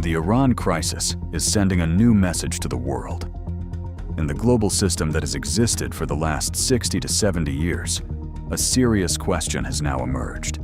The Iran crisis is sending a new message to the world. In the global system that has existed for the last 60 to 70 years, a serious question has now emerged.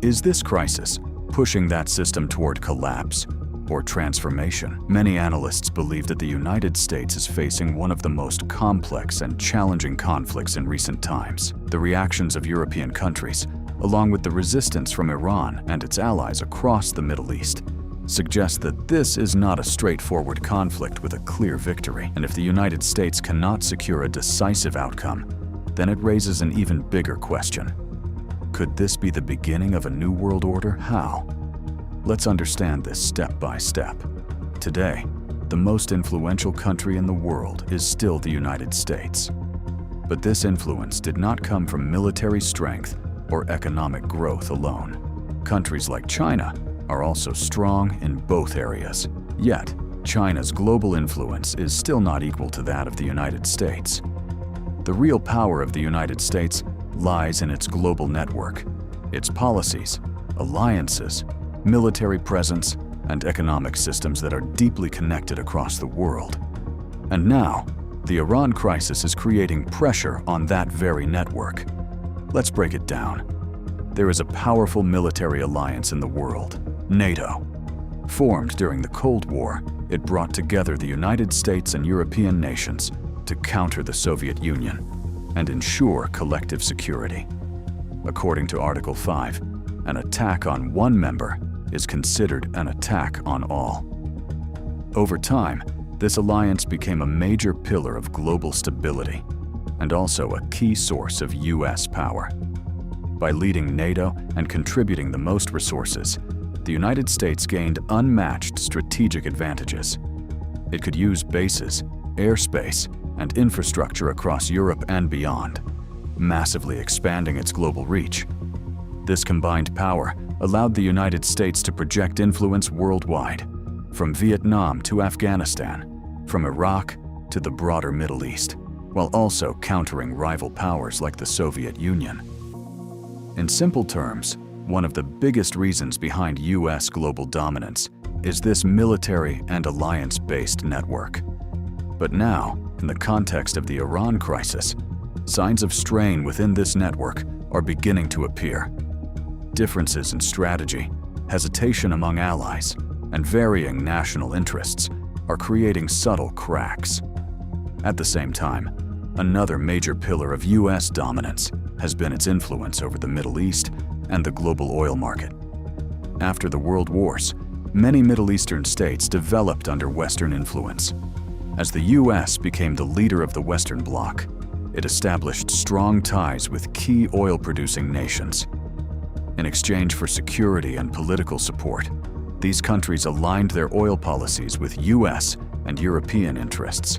Is this crisis pushing that system toward collapse or transformation? Many analysts believe that the United States is facing one of the most complex and challenging conflicts in recent times. The reactions of European countries, along with the resistance from Iran and its allies across the Middle East, suggest that this is not a straightforward conflict with a clear victory. And if the United States cannot secure a decisive outcome, then it raises an even bigger question. Could this be the beginning of a new world order? How? Let's understand this step by step. Today, the most influential country in the world is still the United States. But this influence did not come from military strength or economic growth alone. Countries like China are also strong in both areas. Yet, China's global influence is still not equal to that of the United States. The real power of the United States lies in its global network, its policies, alliances, military presence, and economic systems that are deeply connected across the world. And now, the Iran crisis is creating pressure on that very network. Let's break it down. There is a powerful military alliance in the world, NATO. Formed during the Cold War, it brought together the United States and European nations to counter the Soviet Union and ensure collective security. According to Article 5, an attack on one member is considered an attack on all. Over time, this alliance became a major pillar of global stability and also a key source of US power. By leading NATO and contributing the most resources, the United States gained unmatched strategic advantages. It could use bases, airspace, and infrastructure across Europe and beyond, massively expanding its global reach. This combined power allowed the United States to project influence worldwide, from Vietnam to Afghanistan, from Iraq to the broader Middle East, while also countering rival powers like the Soviet Union. In simple terms, one of the biggest reasons behind US global dominance is this military and alliance-based network. But now, in the context of the Iran crisis, signs of strain within this network are beginning to appear. Differences in strategy, hesitation among allies, and varying national interests are creating subtle cracks. At the same time, another major pillar of US dominance has been its influence over the Middle East and the global oil market. After the World Wars, many Middle Eastern states developed under Western influence. As the US became the leader of the Western Bloc, it established strong ties with key oil-producing nations. In exchange for security and political support, these countries aligned their oil policies with US and European interests.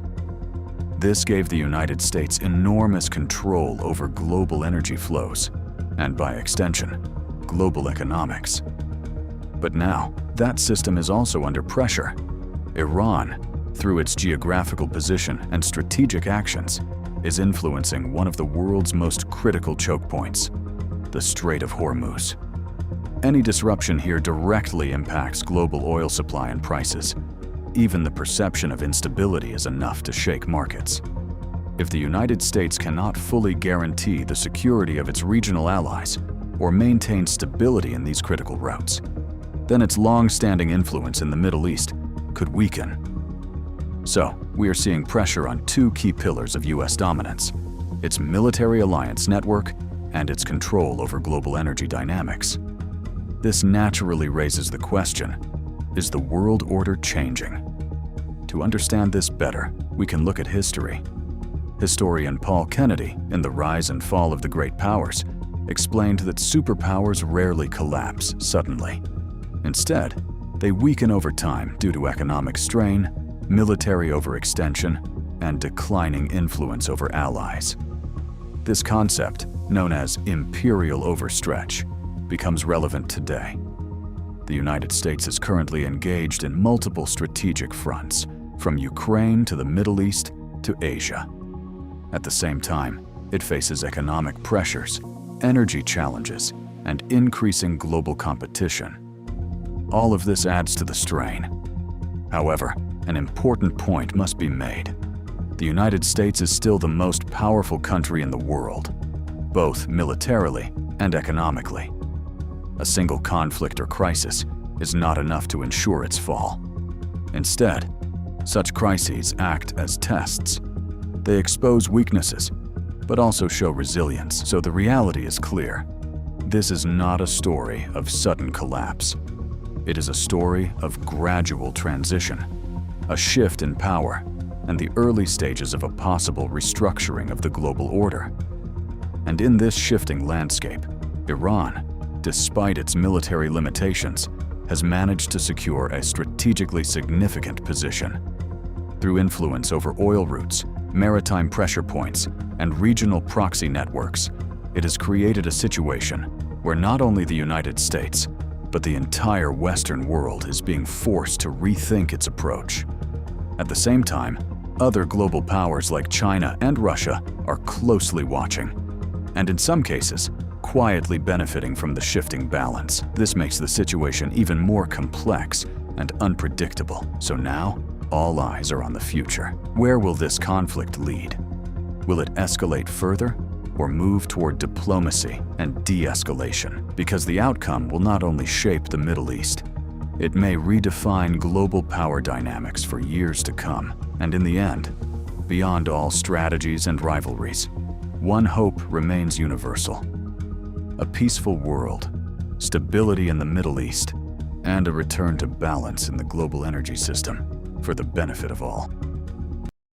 This gave the United States enormous control over global energy flows, and by extension, global economics. But now, that system is also under pressure. Iran, through its geographical position and strategic actions, is influencing one of the world's most critical choke points, the Strait of Hormuz. Any disruption here directly impacts global oil supply and prices. Even the perception of instability is enough to shake markets. If the United States cannot fully guarantee the security of its regional allies or maintain stability in these critical routes, then its long-standing influence in the Middle East could weaken. So, we are seeing pressure on two key pillars of US dominance: its military alliance network and its control over global energy dynamics. This naturally raises the question, is the world order changing? To understand this better, we can look at history. Historian Paul Kennedy, in The Rise and Fall of the Great Powers, explained that superpowers rarely collapse suddenly. Instead, they weaken over time due to economic strain, military overextension, and declining influence over allies. This concept, known as imperial overstretch, becomes relevant today. The United States is currently engaged in multiple strategic fronts, from Ukraine to the Middle East to Asia. At the same time, it faces economic pressures, energy challenges, and increasing global competition. All of this adds to the strain. However, an important point must be made. The United States is still the most powerful country in the world, both militarily and economically. A single conflict or crisis is not enough to ensure its fall. Instead, such crises act as tests. They expose weaknesses, but also show resilience, so the reality is clear. This is not a story of sudden collapse. It is a story of gradual transition, a shift in power, and the early stages of a possible restructuring of the global order. And in this shifting landscape, Iran, despite its military limitations, has managed to secure a strategically significant position. Through influence over oil routes, maritime pressure points, and regional proxy networks, it has created a situation where not only the United States, but the entire Western world is being forced to rethink its approach. At the same time, other global powers like China and Russia are closely watching, and in some cases, quietly benefiting from the shifting balance. This makes the situation even more complex and unpredictable. So now, all eyes are on the future. Where will this conflict lead? Will it escalate further or move toward diplomacy and de-escalation? Because the outcome will not only shape the Middle East, it may redefine global power dynamics for years to come. And in the end, beyond all strategies and rivalries, one hope remains universal: a peaceful world, stability in the Middle East, and a return to balance in the global energy system for the benefit of all.